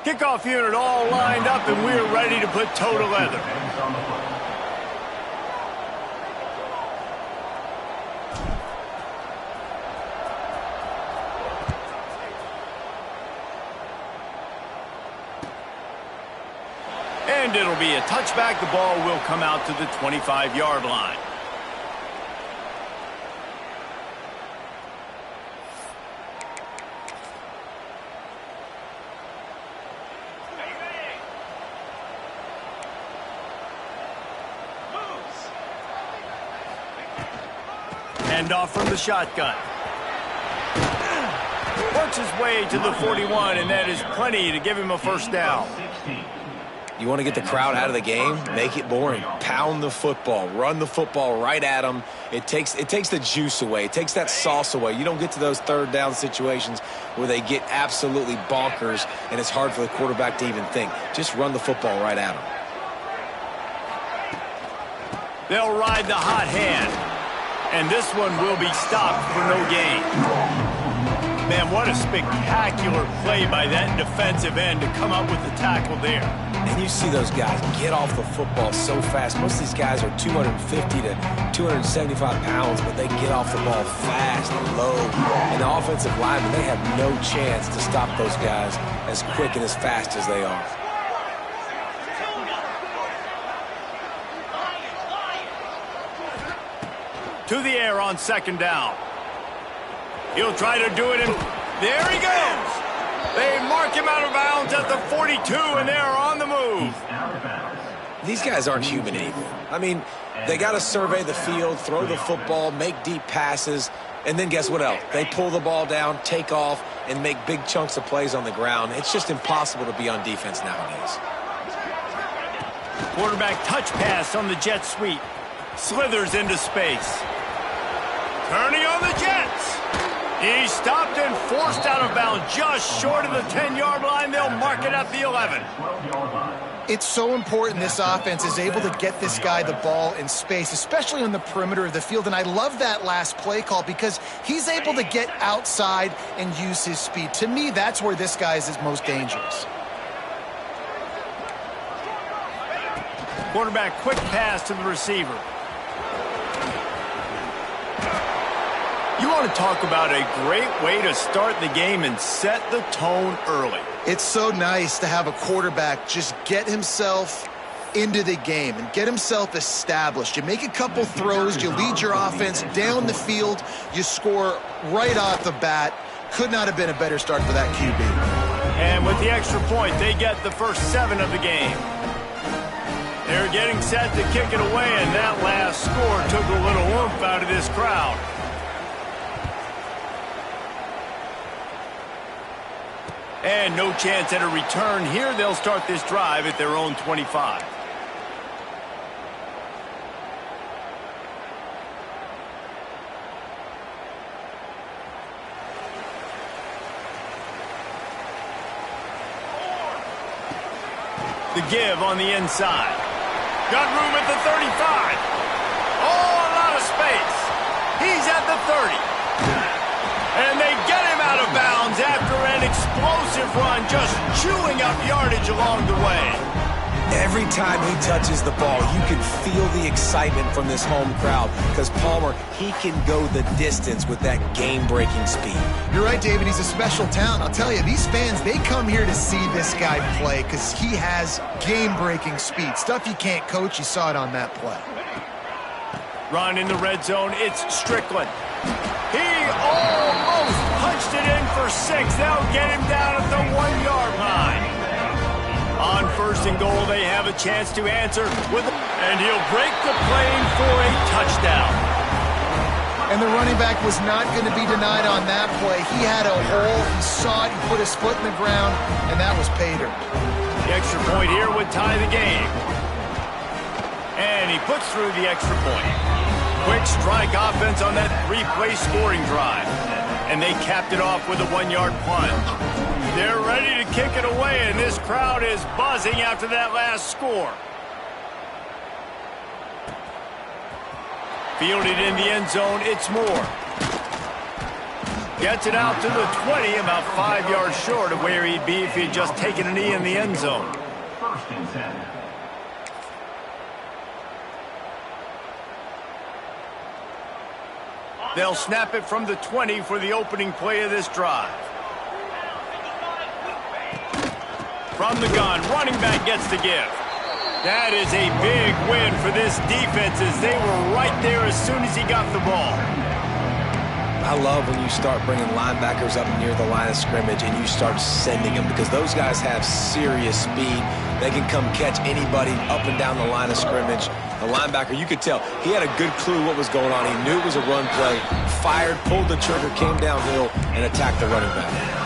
Kickoff unit all lined up, and we're ready to put toe to leather. And it'll be a touchback. The ball will come out to the 25-yard line. Handoff from the shotgun. Works his way to the 41, and that is plenty to give him a first down. You want to get the crowd out of the game? Make it boring. Pound the football. Run the football right at them. It takes the juice away. It takes that sauce away. You don't get to those third down situations where they get absolutely bonkers, and it's hard for the quarterback to even think. Just run the football right at them. They'll ride the hot hand. And this one will be stopped for no gain. Man, what a spectacular play by that defensive end to come up with the tackle there. And you see those guys get off the football so fast. Most of these guys are 250 to 275 pounds, but they get off the ball fast and low. And the offensive linemen, they have no chance to stop those guys as quick and as fast as they are. To the air on second down. He'll try to do it, and there he goes. They mark him out of bounds at the 42, and they are on the move. These guys aren't human either. I mean, they got to survey the field, throw the football, make deep passes, and then guess what else? They pull the ball down, take off, and make big chunks of plays on the ground. It's just impossible to be on defense nowadays. Quarterback touch pass on the jet sweep. Slithers into space. Turning on the Jets. He stopped and forced out of bounds just short of the 10-yard line. They'll mark it at the 11. It's so important this offense is able to get this guy the ball in space, especially on the perimeter of the field. And I love that last play call because he's able to get outside and use his speed. To me, that's where this guy is most dangerous. Quarterback quick pass to the receiver. You want to talk about a great way to start the game and set the tone early. It's so nice to have a quarterback just get himself into the game and get himself established. You make a couple throws, you lead your offense down the field, you score right off the bat. Could not have been a better start for that QB. And with the extra point, they get the first 7 of the game. They're getting set to kick it away, and that last score took a little oomph out of this crowd. And no chance at a return here. They'll start this drive at their own 25. The give on the inside. Got room at the 35. Oh, a lot of space. He's at the 30. And they get him out of bounds after an explosive run, just chewing up yardage along the way. Every time he touches the ball, you can feel the excitement from this home crowd because Palmer, he can go the distance with that game-breaking speed. You're right, David. He's a special talent. I'll tell you, these fans, they come here to see this guy play because he has game-breaking speed. Stuff you can't coach. You saw it on that play. Run in the red zone. It's Strickland. He almost punched it in for 6. They'll get him down at the 1-yard line. On first and goal, they have a chance to answer and he'll break the plane for a touchdown. And the running back was not going to be denied on that play. He had a hole, he saw it, he put his foot in the ground, and that was pay dirt. The extra point here would tie the game. And he puts through the extra point. Quick strike offense on that 3-play scoring drive. And they capped it off with a 1-yard plunge. They're ready to kick it away, and this crowd is buzzing after that last score. Fielded in the end zone, it's Moore. Gets it out to the 20, about 5 yards short of where he'd be if he'd just taken a knee in the end zone. First and 10. They'll snap it from the 20 for the opening play of this drive. From the gun, running back gets the give. That is a big win for this defense as they were right there as soon as he got the ball. I love when you start bringing linebackers up near the line of scrimmage and you start sending them because those guys have serious speed. They can come catch anybody up and down the line of scrimmage. The linebacker, you could tell, he had a good clue what was going on. He knew it was a run play, fired, pulled the trigger, came downhill, and attacked the running back.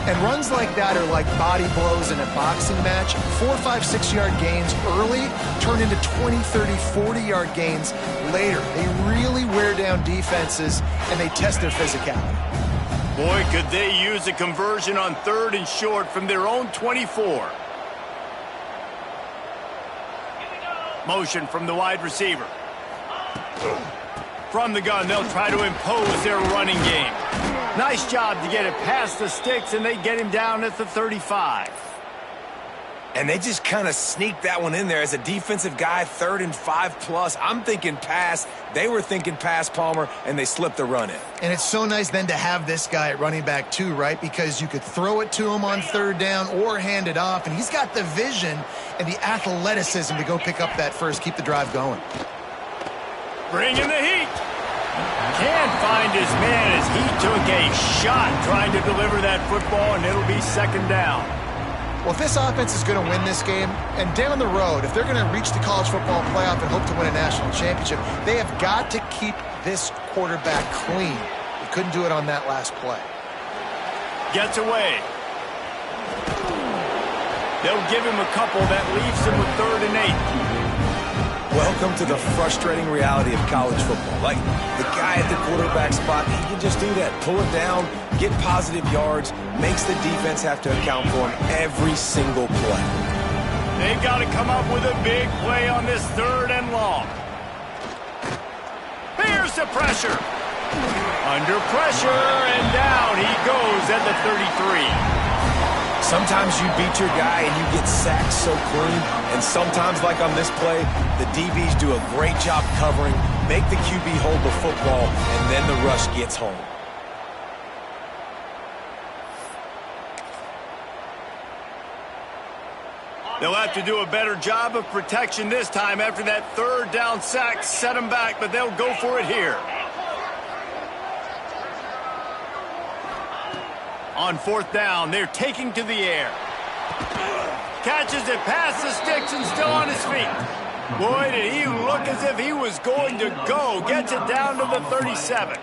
And runs like that are like body blows in a boxing match. 4, 5, 6-yard gains early turn into 20, 30, 40-yard gains later. They really wear down defenses, and they test their physicality. Boy, could they use a conversion on 3rd and short from their own 24. Motion from the wide receiver. From the gun, they'll try to impose their running game. Nice job to get it past the sticks, and they get him down at the 35. And they just kind of sneaked that one in there as a defensive guy, 3rd and 5+. I'm thinking pass. They were thinking pass, Palmer, and they slipped the run in. And it's so nice then to have this guy at running back too, right? Because you could throw it to him on 3rd down or hand it off, and he's got the vision and the athleticism to go pick up that first, keep the drive going. Bring in the heat. Can't find his man as he took a shot trying to deliver that football, and it'll be 2nd down. Well, if this offense is going to win this game, and down the road, if they're going to reach the college football playoff and hope to win a national championship, they have got to keep this quarterback clean. He couldn't do it on that last play. Gets away. They'll give him a couple that leaves him with 3rd and 8. Welcome to the frustrating reality of college football. Like, the guy at the quarterback spot, he can just do that. Pull it down, get positive yards, makes the defense have to account for him every single play. They've got to come up with a big play on this 3rd and long. Here's the pressure. Under pressure, and down he goes at the 33. Sometimes you beat your guy and you get sacked so clean, and sometimes, like on this play, the DBs do a great job covering, make the QB hold the football, and then the rush gets home. They'll have to do a better job of protection this time after that 3rd down sack set them back, but they'll go for it here. On 4th down, they're taking to the air. Catches it past the sticks and still on his feet. Boy, did he look as if he was going to go. Gets it down to the 37.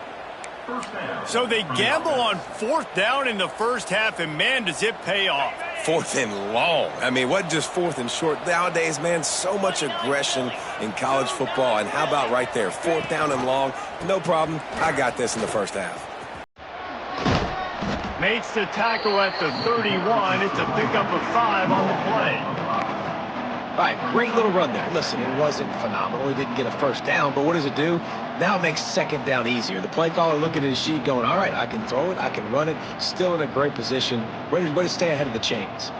So they gamble on 4th down in the first half, and man, does it pay off. 4th and long. I mean, what just 4th and short? Nowadays, man, so much aggression in college football. And how about right there, 4th down and long? No problem. I got this in the first half. Makes the tackle at the 31. It's a pickup of 5 on the play. All right, great little run there. Listen, it wasn't phenomenal. He didn't get a first down, but what does it do? Now it makes 2nd down easier. The play caller looking at his sheet going, all right, I can throw it, I can run it, still in a great position, ready to stay ahead of the chains.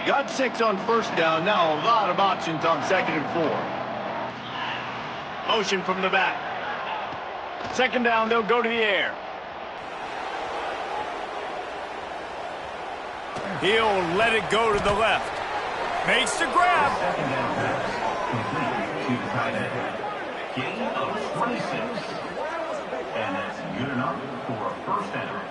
Got 6 on 1st down. Now a lot of options on 2nd and 4. Motion from the back. 2nd down, they'll go to the air. He'll let it go to the left. Makes the grab. Gain of 26. And that's good enough for a 1st down.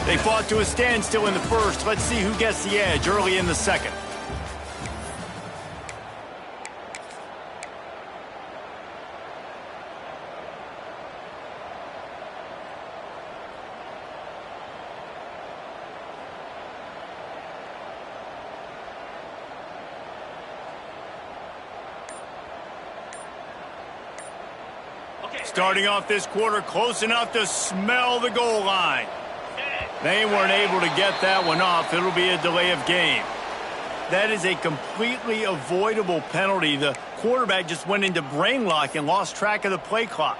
They fought to a standstill in the first. Let's see who gets the edge early in the 2nd. Starting off this quarter close enough to smell the goal line. They weren't able to get that one off. It'll be a delay of game. That is a completely avoidable penalty. The quarterback just went into brain lock and lost track of the play clock.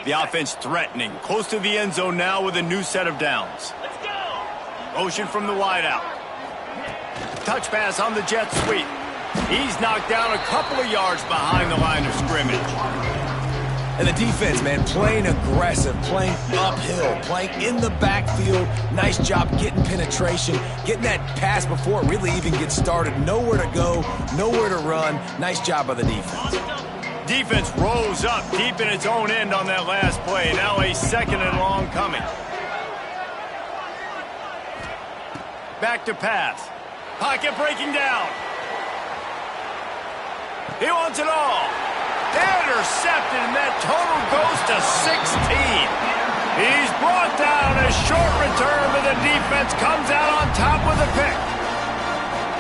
The offense threatening, close to the end zone now with a new set of downs. Let's go! Motion from the wideout. Touch pass on the jet sweep. He's knocked down a couple of yards behind the line of scrimmage. And the defense, man, playing aggressive, playing uphill, playing in the backfield. Nice job getting penetration, getting that pass before it really even gets started. Nowhere to go, nowhere to run. Nice job by the defense. Defense rose up deep in its own end on that last play. Now a second and long coming. Back to pass. Pocket breaking down. He wants it all. Intercepted, and that total goes to 16. He's brought down. A short return, but the defense comes out on top with a pick.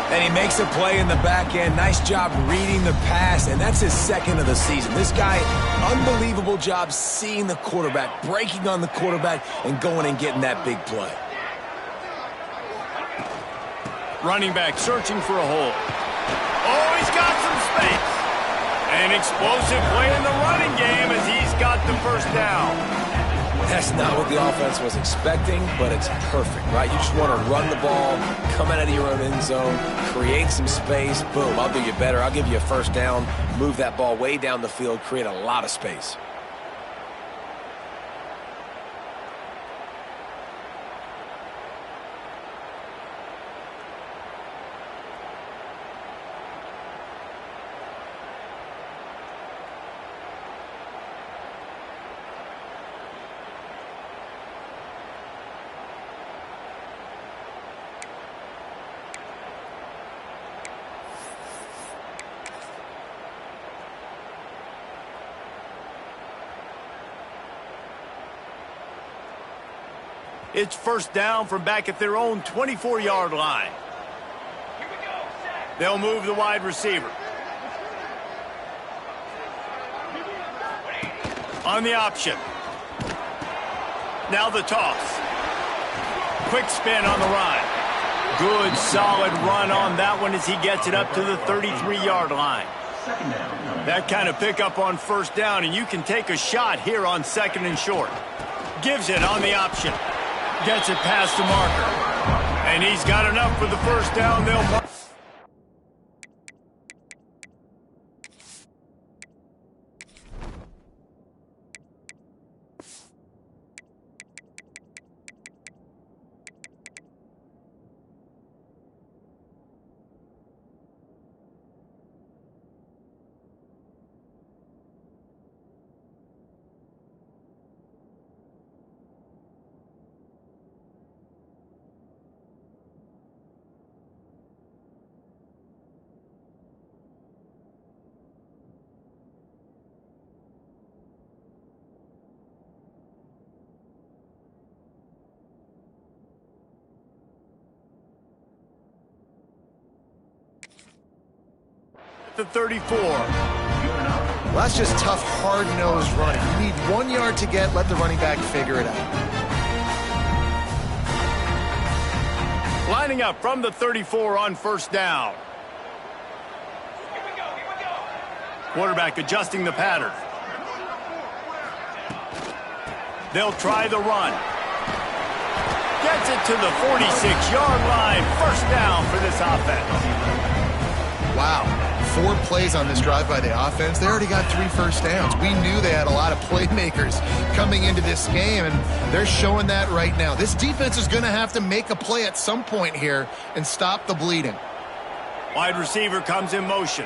And he makes a play in the back end. Nice job reading the pass, and that's his second of the season. This guy, unbelievable job seeing the quarterback, breaking on the quarterback, and going and getting that big play. Running back searching for a hole. Oh, he's got some space. An explosive play in the running game as he's got the first down. That's not what the offense was expecting, but it's perfect, right? You just want to run the ball, come out of your own end zone, create some space, boom, I'll do you better. I'll give you a first down, move that ball way down the field, create a lot of space. It's first down from back at their own 24-yard line. They'll move the wide receiver. On the option. Now the toss. Quick spin on the run. Good, solid run on that one as he gets it up to the 33-yard line. That kind of pickup on first down, and you can take a shot here on second and short. Gives it on the option. Gets it past the marker. And he's got enough for the first down. They'll mark. The 34. Well, that's just tough, hard-nosed running. You need 1 yard to get, let the running back figure it out. Lining up from the 34 on first down. Quarterback adjusting the pattern. They'll try the run. Gets it to the 46-yard line. First down for this offense. Wow. 4 plays on this drive by the offense. They already got 3 first downs. We knew they had a lot of playmakers coming into this game, and they're showing that right now. This defense is going to have to make a play at some point here and stop the bleeding. Wide receiver comes in motion.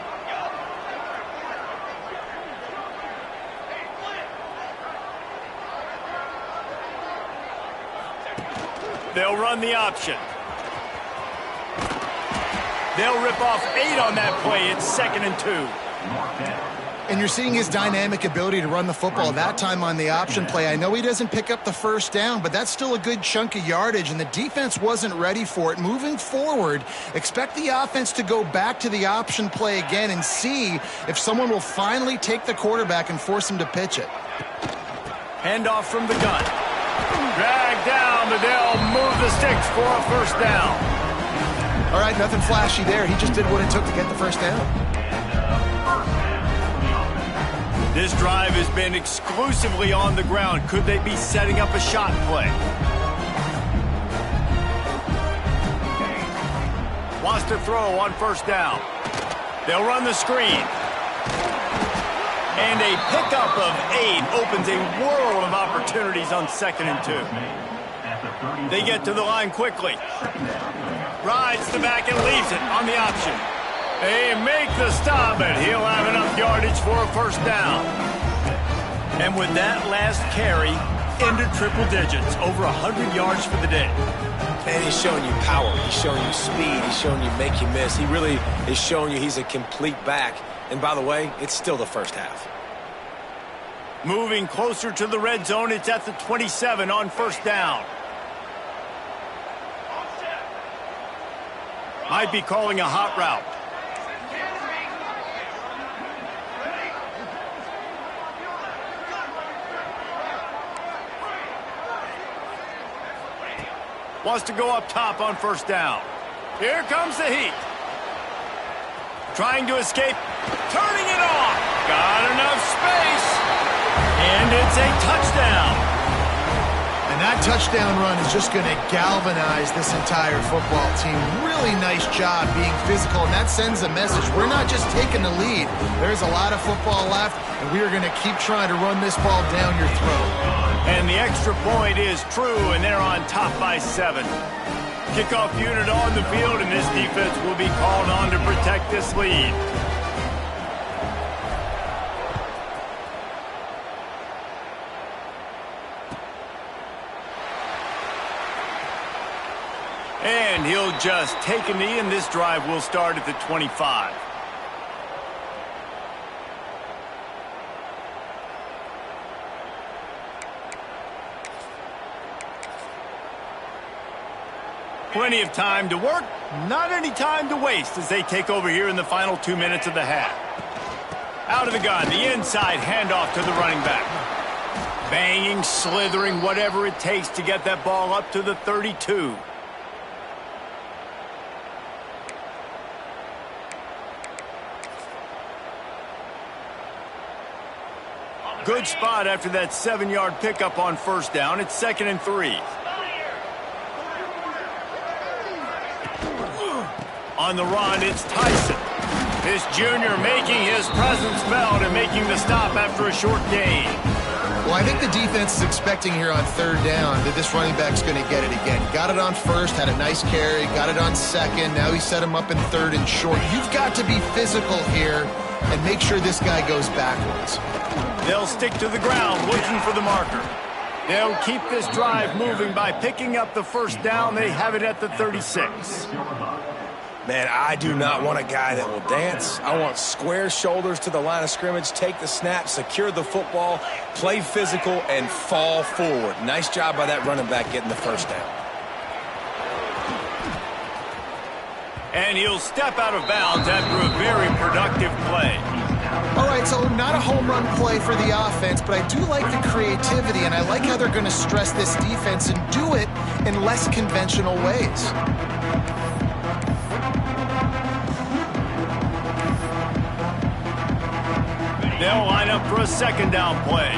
They'll run the option. They'll rip off 8 on that play. It's 2nd and 2. And you're seeing his dynamic ability to run the football, that time on the option play. I know he doesn't pick up the first down, but that's still a good chunk of yardage, and the defense wasn't ready for it. Moving forward, expect the offense to go back to the option play again and see if someone will finally take the quarterback and force him to pitch it. Handoff from the gun. Drag down, but they'll move the sticks for a first down. All right, nothing flashy there. He just did what it took to get the first down. This drive has been exclusively on the ground. Could they be setting up a shot play? Wants to throw on first down. They'll run the screen. And a pickup of 8 opens a world of opportunities on 2nd and 2. They get to the line quickly. Rides the back and leaves it on the option. They make the stop, and he'll have enough yardage for a first down. And with that last carry, into triple digits, over 100 yards for the day. And he's showing you power. He's showing you speed. He's showing you make you miss. He really is showing you he's a complete back. And by the way, it's still the first half. Moving closer to the red zone, it's at the 27 on first down. Might be calling a hot route. Wants to go up top on first down. Here comes the heat. Trying to escape. Turning it off. Got enough space. And it's a touchdown. And that touchdown run is just going to galvanize this entire football team. Really nice job being physical, and that sends a message. We're not just taking the lead. There's a lot of football left, and we are going to keep trying to run this ball down your throat. And the extra point is true, and they're on top by 7. Kickoff unit on the field, and this defense will be called on to protect this lead. And he'll just take a knee, and this drive will start at the 25. Plenty of time to work, not any time to waste as they take over here in the final 2 minutes of the half. Out of the gun, the inside handoff to the running back. Banging, slithering, whatever it takes to get that ball up to the 32. Good spot after that 7-yard pickup on first down. It's 2nd and 3. On the run, it's Tyson. This junior making his presence felt and making the stop after a short gain. Well, I think the defense is expecting here on 3rd down that this running back's going to get it again. Got it on first, had a nice carry, got it on 2nd. Now he set him up in 3rd and short. You've got to be physical here and make sure this guy goes backwards. They'll stick to the ground looking for the marker. They'll keep this drive moving by picking up the first down. They have it at the 36. Man, I do not want a guy that will dance. I want square shoulders to the line of scrimmage, take the snap, secure the football, play physical, and fall forward. Nice job by that running back getting the first down. And he'll step out of bounds after a very productive play. All right, so not a home run play for the offense, but I do like the creativity, and I like how they're going to stress this defense and do it in less conventional ways. They'll line up for a 2nd down play.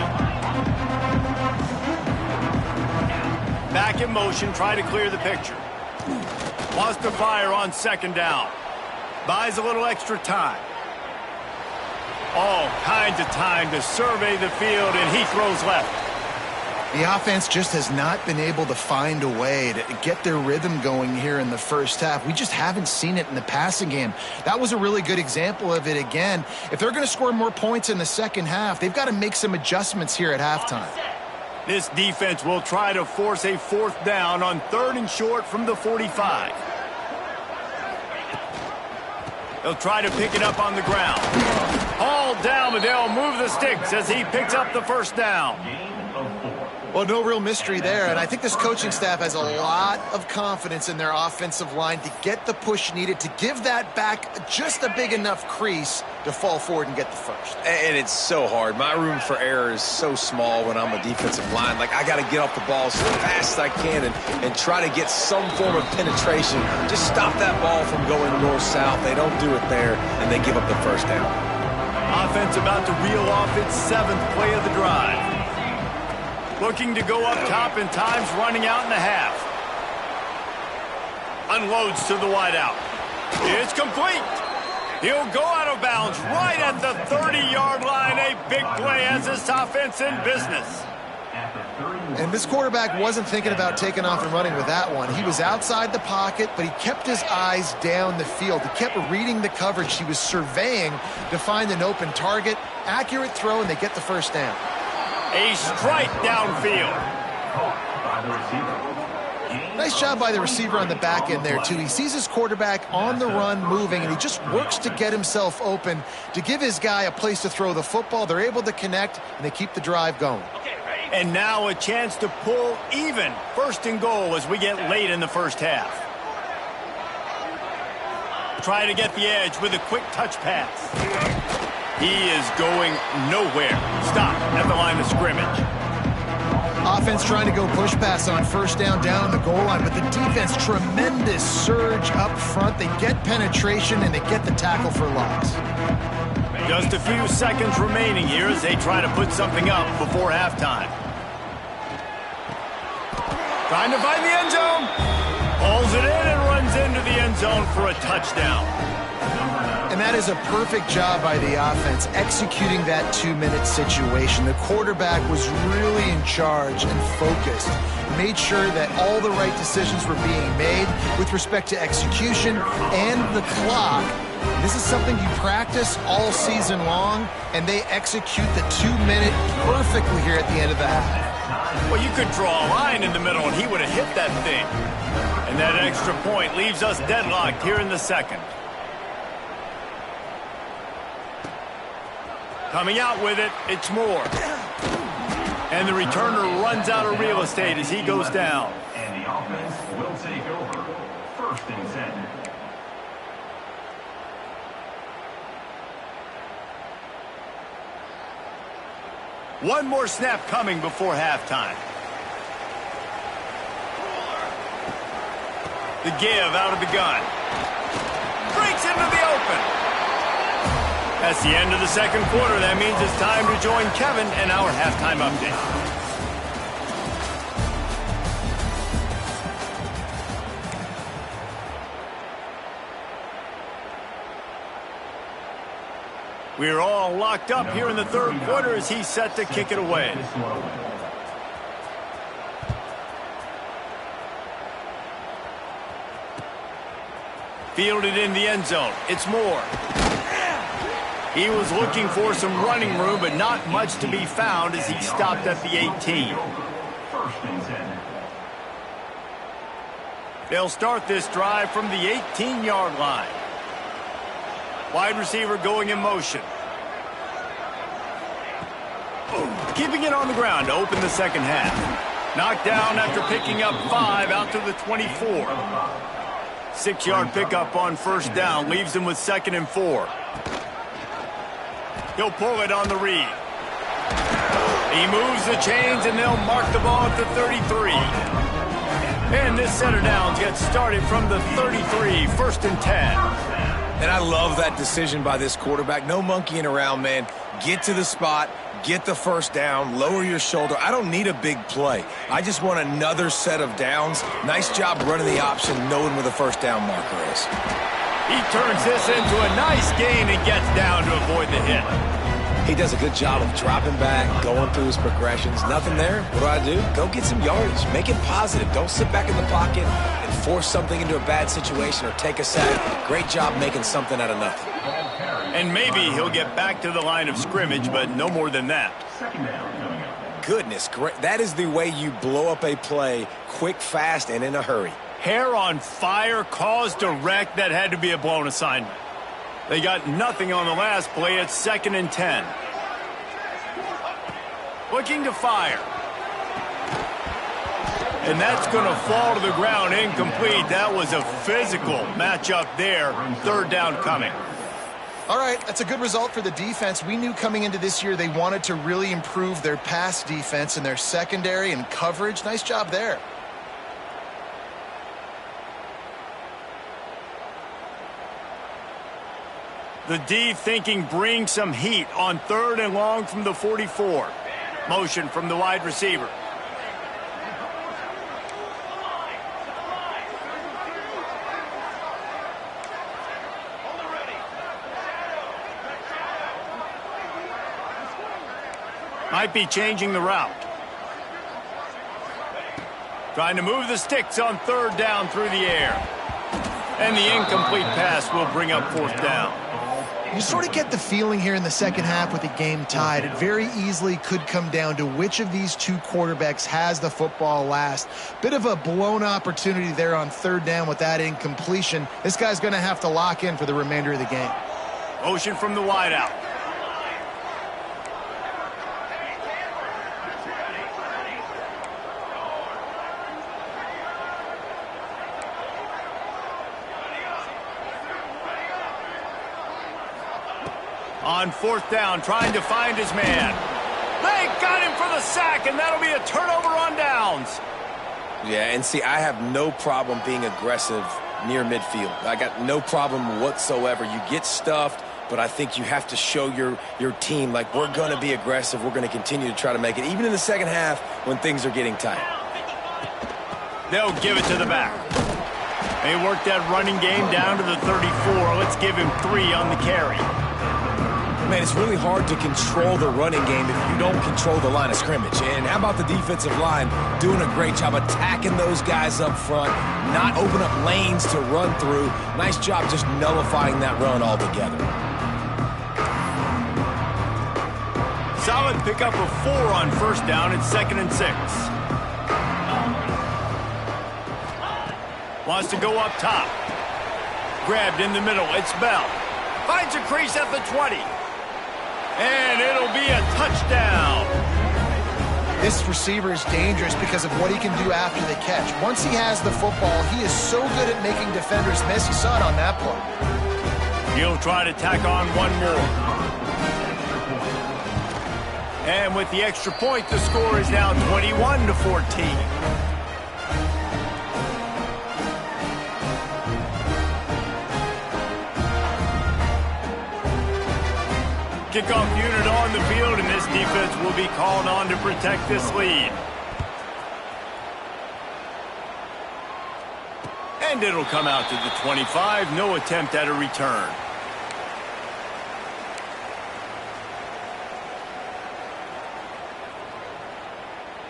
Back in motion, try to clear the picture. Wants to fire on 2nd down. Buys a little extra time. All kinds of time to survey the field, and he throws left. The offense just has not been able to find a way to get their rhythm going here in the first half. We just haven't seen it in the passing game. That was a really good example of it again. If they're going to score more points in the second half, they've got to make some adjustments here at halftime. This defense will try to force a 4th down on 3rd and short from the 45. They'll try to pick it up on the ground. Hauled down, but they'll move the sticks as he picks up the first down. Well, no real mystery there, and I think this coaching staff has a lot of confidence in their offensive line to get the push needed to give that back just a big enough crease to fall forward and get the first. And it's so hard. My room for error is so small when I'm a defensive line. Like, I got to get off the ball as fast as I can and try to get some form of penetration. Just stop that ball from going north-south. They don't do it there, and they give up the first down. Offense about to reel off its 7th play of the drive. Looking to go up top, and time's running out in the half. Unloads to the wideout. It's complete. He'll go out of bounds right at the 30-yard line. A big play as this offense in business. And this quarterback wasn't thinking about taking off and running with that one. He was outside the pocket, but he kept his eyes down the field. He kept reading the coverage. He was surveying to find an open target. Accurate throw, and they get the first down. A strike downfield. Nice job by the receiver on the back end there, too. He sees his quarterback on the run moving, and he just works to get himself open to give his guy a place to throw the football. They're able to connect, and they keep the drive going. And now a chance to pull even. 1st and goal as we get late in the first half. Try to get the edge with a quick touch pass. He is going nowhere. Stop at the line of scrimmage. Offense trying to go push pass on 1st down on the goal line, but the defense, tremendous surge up front. They get penetration, and they get the tackle for loss. Just a few seconds remaining here as they try to put something up before halftime. Trying to find the end zone. Pulls it in and runs into the end zone for a touchdown. And that is a perfect job by the offense, executing that 2-minute situation. The quarterback was really in charge and focused. Made sure that all the right decisions were being made with respect to execution and the clock. This is something you practice all season long, and they execute the 2-minute perfectly here at the end of the half. Well, you could draw a line in the middle, and he would have hit that thing. And that extra point leaves us deadlocked here in the second. Coming out with it, it's Moore. And the returner runs out of real estate as he goes down. And the offense will take over. 1st and 10. One more snap coming before halftime. The give out of the gun. Breaks into the open. That's the end of the second quarter. That means it's time to join Kevin and our halftime update. We're all locked up here in the 3rd quarter as he's set to kick it away. Fielded in the end zone. It's Moore. He was looking for some running room, but not much to be found as he stopped at the 18. They'll start this drive from the 18-yard line. Wide receiver going in motion. Keeping it on the ground to open the second half. Knocked down after picking up 5 out to the 24. 6-yard pickup on 1st down leaves him with 2nd and 4. He'll pull it on the read. He moves the chains, and they'll mark the ball at the 33. And this set of downs gets started from the 33, 1st and 10. And I love that decision by this quarterback. No monkeying around, man. Get to the spot, get the first down, lower your shoulder. I don't need a big play. I just want another set of downs. Nice job running the option, knowing where the first down marker is. He turns this into a nice gain and gets down to avoid the hit. He does a good job of dropping back, going through his progressions. Nothing there. What do? Go get some yardage. Make it positive. Don't sit back in the pocket and force something into a bad situation or take a sack. Great job making something out of nothing. And maybe he'll get back to the line of scrimmage, but no more than that. Goodness, great. That is the way you blow up a play quick, fast, and in a hurry. Hair on fire, caused a wreck. That had to be a blown assignment. They got nothing on the last play. It's 2nd and 10. Looking to fire. And that's going to fall to the ground, incomplete. That was a physical matchup there. 3rd down coming. All right, that's a good result for the defense. We knew coming into this year they wanted to really improve their pass defense and their secondary and coverage. Nice job there. The D thinking bring some heat on 3rd and long from the 44. Motion from the wide receiver. Might be changing the route. Trying to move the sticks on 3rd down through the air. And the incomplete pass will bring up 4th down. You sort of get the feeling here in the second half with the game tied. It very easily could come down to which of these two quarterbacks has the football last. Bit of a blown opportunity there on 3rd down with that incompletion. This guy's going to have to lock in for the remainder of the game. Motion from the wideout. On 4th down, trying to find his man. They got him for the sack, and that'll be a turnover on downs. Yeah, and see, I have no problem being aggressive near midfield. I got no problem whatsoever. You get stuffed, but I think you have to show your team, like, we're going to be aggressive. We're going to continue to try to make it, even in the second half when things are getting tight. They'll give it to the back. They work that running game down to the 34. Let's give him 3 on the carry. Man, it's really hard to control the running game if you don't control the line of scrimmage. And how about the defensive line doing a great job attacking those guys up front, not open up lanes to run through. Nice job just nullifying that run altogether. Solid pickup of 4 on 1st down. It's 2nd and 6. Wants to go up top. Grabbed in the middle. It's Bell. Finds a crease at the 20. And it'll be a touchdown. This receiver is dangerous because of what he can do after the catch. Once he has the football, he is so good at making defenders miss. You saw it on that play. He'll try to tack on one more. And with the extra point, the score is now 21-14. Kickoff unit on the field, and this defense will be called on to protect this lead. And it'll come out to the 25. No attempt at a return.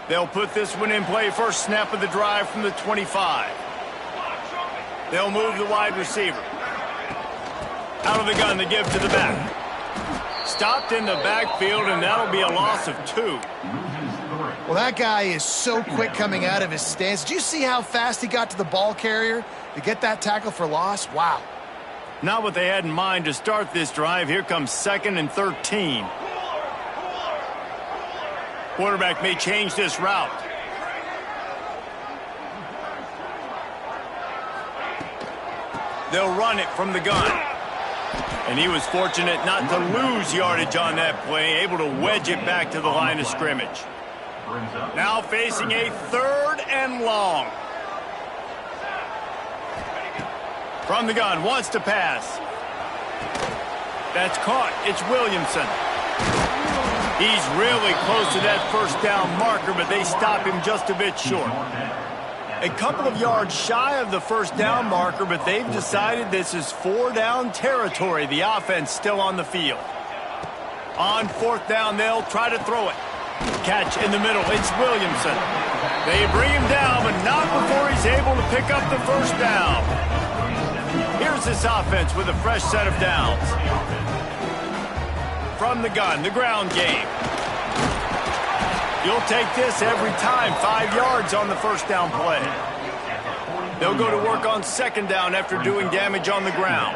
They'll put this one in play. First snap of the drive from the 25. They'll move the wide receiver. Out of the gun, they give to the back. Stopped in the backfield, and that'll be a loss of 2. Well, that guy is so quick coming out of his stance. Do you see how fast he got to the ball carrier to get that tackle for loss? Wow. Not what they had in mind to start this drive. Here comes 2nd and 13. Quarterback may change this route. They'll run it from the gun. And he was fortunate not to lose yardage on that play, able to wedge it back to the line of scrimmage. Now facing a 3rd and long. From the gun, wants to pass. That's caught. It's Williamson. He's really close to that 1st down marker, but they stop him just a bit short. A couple of yards shy of the 1st down marker, but they've decided this is 4-down territory. The offense still on the field. On 4th down, they'll try to throw it. Catch in the middle. It's Williamson. They bring him down, but not before he's able to pick up the 1st down. Here's this offense with a fresh set of downs. From the gun, the ground game. You'll take this every time. 5 yards on the 1st down play. They'll go to work on 2nd down after doing damage on the ground.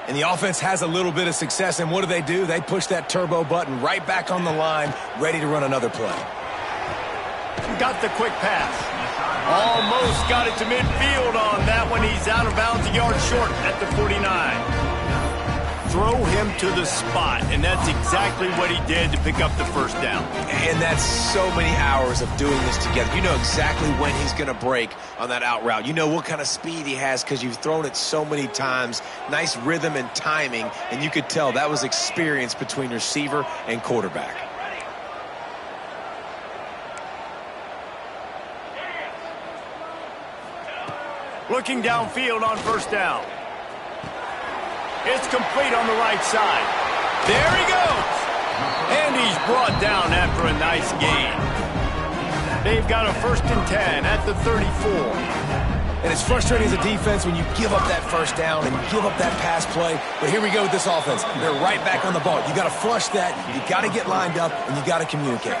And the offense has a little bit of success, and what do? They push that turbo button right back on the line, ready to run another play. Got the quick pass. Almost got it to midfield on that one. He's out of bounds, a yard short at the 49. Throw him to the spot, and that's exactly what he did to pick up the first down. And that's so many hours of doing this together. You know exactly when he's going to break on that out route. You know what kind of speed he has because you've thrown it so many times. Nice rhythm and timing, and you could tell that was experience between receiver and quarterback. Looking downfield on first down. It's complete on the right side. There he goes. And he's brought down after a nice gain. They've got a 1st and 10 at the 34. And it's frustrating as a defense when you give up that first down and give up that pass play. But here we go with this offense. They're right back on the ball. You got to flush that. You got to get lined up, and you got to communicate.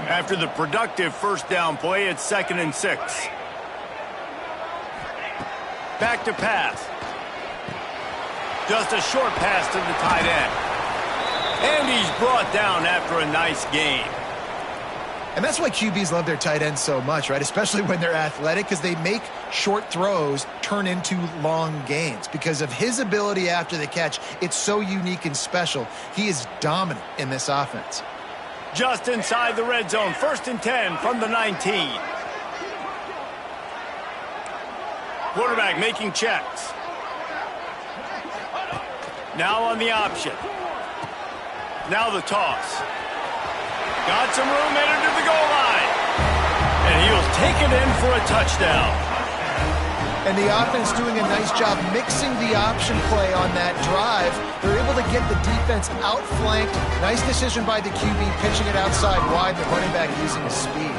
After the productive first down play, it's 2nd and 6. Back to pass. Just a short pass to the tight end. And he's brought down after a nice gain. And that's why QBs love their tight ends so much, right? Especially when they're athletic, because they make short throws turn into long gains. Because of his ability after the catch, it's so unique and special. He is dominant in this offense. Just inside the red zone, 1st and 10 from the 19. Quarterback making checks. Now on the option. Now the toss. Got some room headed to the goal line. And he'll take it in for a touchdown. And the offense doing a nice job mixing the option play on that drive. They're able to get the defense outflanked. Nice decision by the QB, pitching it outside wide, the running back using his speed.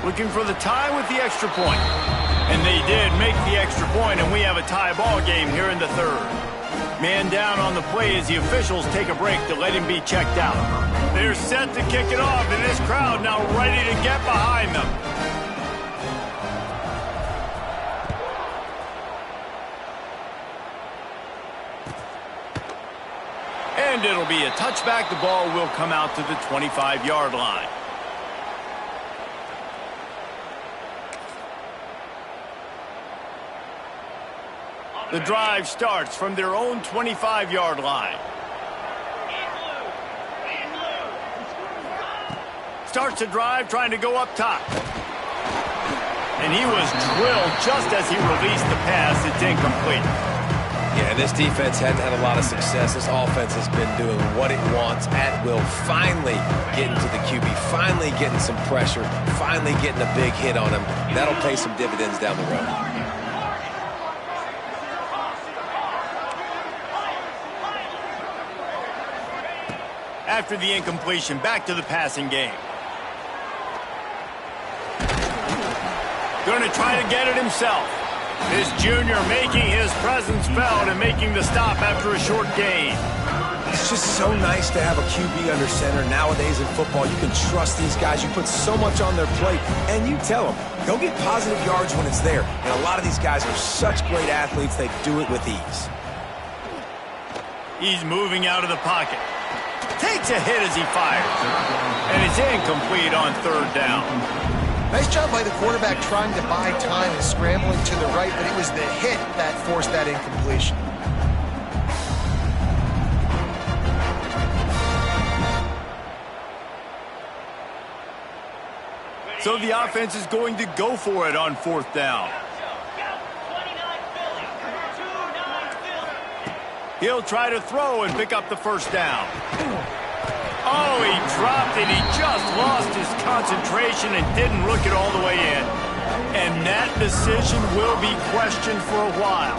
Looking for the tie with the extra point. And they did make the extra point, and we have a tie ball game here in the 3rd. Man down on the play as the officials take a break to let him be checked out. They're set to kick it off, and this crowd now ready to get behind them. And it'll be a touchback. The ball will come out to the 25-yard line. The drive starts from their own 25-yard line. Starts the drive trying to go up top. And he was drilled just as he released the pass. It's incomplete. Yeah, this defense hadn't had a lot of success. This offense has been doing what it wants at will. Finally getting to the QB, finally getting some pressure, finally getting a big hit on him. That'll pay some dividends down the road. After the incompletion, back to the passing game. Going to try to get it himself. This junior making his presence felt and making the stop after a short gain. It's just so nice to have a QB under center. Nowadays in football, you can trust these guys. You put so much on their plate, and you tell them, go get positive yards when it's there. And a lot of these guys are such great athletes, they do it with ease. He's moving out of the pocket. Takes a hit as he fires. And it's incomplete on 3rd down. Nice job by the quarterback trying to buy time and scrambling to the right, but it was the hit that forced that incompletion. So the offense is going to go for it on 4th down. He'll try to throw and pick up the first down. Oh, he dropped it. He just lost his concentration and didn't look it all the way in. And that decision will be questioned for a while.